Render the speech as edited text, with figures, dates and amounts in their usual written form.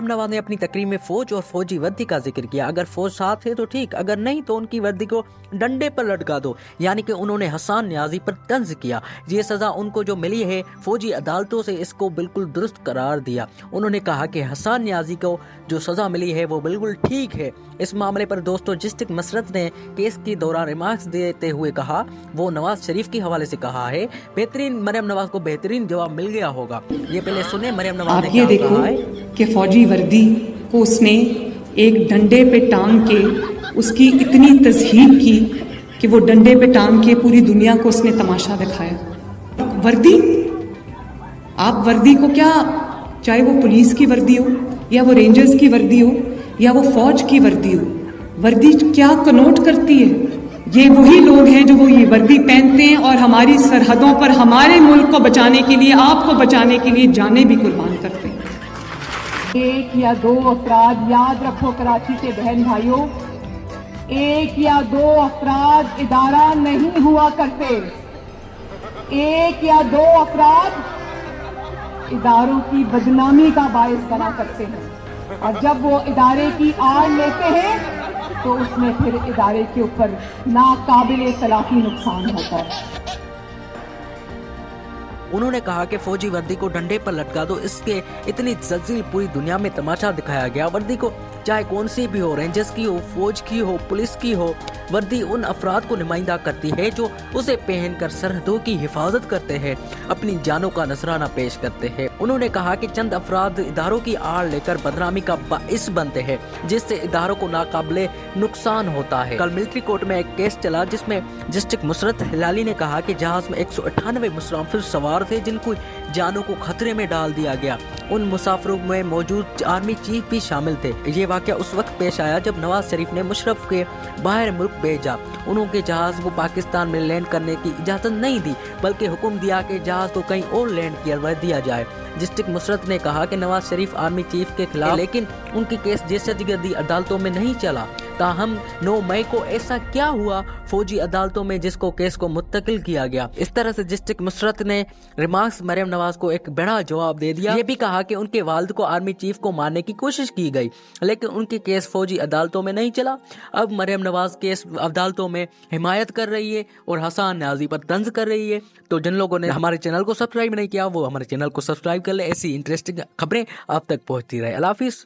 मरियम नवाज ने अपनी तकरीर में फौज और फौजी वर्दी का जिक्र किया। अगर फौज साथ है तो ठीक, अगर नहीं तो उनकी वर्दी को डंडे पर लटका दो। यानी कि उन्होंने हसन न्याजी पर तंज किया। ये सजा उनको जो मिली है फौजी अदालतों से, इसको बिल्कुल दुरुस्त करार दिया। उन्होंने कहा कि हसन न्याजी को जो सजा मिली है वो बिल्कुल ठीक है। इस मामले पर दोस्तों डिस्ट्रिक्ट मसरत ने केस के दौरान रिमार्क्स देते हुए कहा, वो नवाज शरीफ के हवाले से कहा है, बेहतरीन मरियम नवाज को बेहतरीन जवाब मिल गया होगा। ये पहले सुने मरियम नवाज ने क्या कहा है। कि फौजी वर्दी को उसने एक डंडे पे टांग के उसकी इतनी तज़हीक की कि वो डंडे पे टांग के पूरी दुनिया को उसने तमाशा दिखाया। वर्दी, आप वर्दी को क्या, चाहे वो पुलिस की वर्दी हो या वो रेंजर्स की वर्दी हो या वो फौज की वर्दी हो, वर्दी क्या कनोट करती है। ये वही लोग हैं जो वो ये वर्दी पहनते हैं और हमारी सरहदों पर हमारे मुल्क को बचाने के लिए, आपको बचाने के लिए जानें भी कुर्बान करते हैं। एक या दो अफराद, याद रखो कराची के बहन भाइयों, एक या दो अफराद इदारा नहीं हुआ करते। एक या दो अफराद इदारों की बदनामी का बायस बना करते हैं और जब वो इदारे की आड़ लेते हैं तो उसमें फिर इदारे के ऊपर नाकाबिले तलाफी नुकसान होता है। उन्होंने कहा कि फौजी वर्दी को डंडे पर लटका दो, इसके इतनी तफसील पूरी दुनिया में तमाशा दिखाया गया। वर्दी को चाहे कौन सी भी हो, रेंजर्स की हो, फौज की हो, पुलिस की हो, वर्दी उन अफराद को नुमाइंदा करती है जो उसे पहनकर सरहदों की हिफाजत करते हैं, अपनी जानों का नजराना पेश करते हैं। उन्होंने कहा कि चंद अफराद इदारों की आड़ लेकर बदनामी का बाइस बनते हैं, जिससे इदारों को नाकाबिले नुकसान होता है। कल मिलिट्री कोर्ट में एक केस चला जिसमें डिस्ट्रिक्ट मुसरत हिलाली ने कहा कि जहाज में 198 मुसाफिर सवार थे जिनको जानों को खतरे में डाल दिया गया। उन मुसाफिरों में मौजूद आर्मी चीफ भी शामिल थे। ये वाकया उस वक्त पेश आया जब नवाज शरीफ ने मुशर्रफ के बाहर मुल्क भेजा। उनके जहाज को पाकिस्तान में लैंड करने की इजाजत नहीं दी, बल्कि हुक्म दिया कि जहाज को कहीं और लैंड किया दिया जाए। डिस्ट्रिक्ट मुसरत ने कहा कि नवाज शरीफ आर्मी चीफ के खिलाफ, लेकिन उनकी केस दहशतगर्दी अदालतों में नहीं चला। ताहम 9 मई को ऐसा क्या हुआ फौजी अदालतों में जिसको केस को मुंतकिल किया गया। इस तरह से डिस्ट्रिक्ट मुसरत ने रिमार्क्स मरियम नवाज को एक बड़ा जवाब दे दिया। ये भी कहा कि उनके वालिद को आर्मी चीफ को मारने की कोशिश की गई, लेकिन उनकी केस फौजी अदालतों में नहीं चला। अब मरियम नवाज केस अदालतों में हिमायत कर रही है और हसन न्याजी पर तंज कर रही है। तो जिन लोगों ने हमारे चैनल को सब्सक्राइब नहीं किया वो हमारे चैनल को सब्सक्राइब कर ले। ऐसी इंटरेस्टिंग खबरें आप तक पहुंचती रहे। अल्लाह हाफिज़।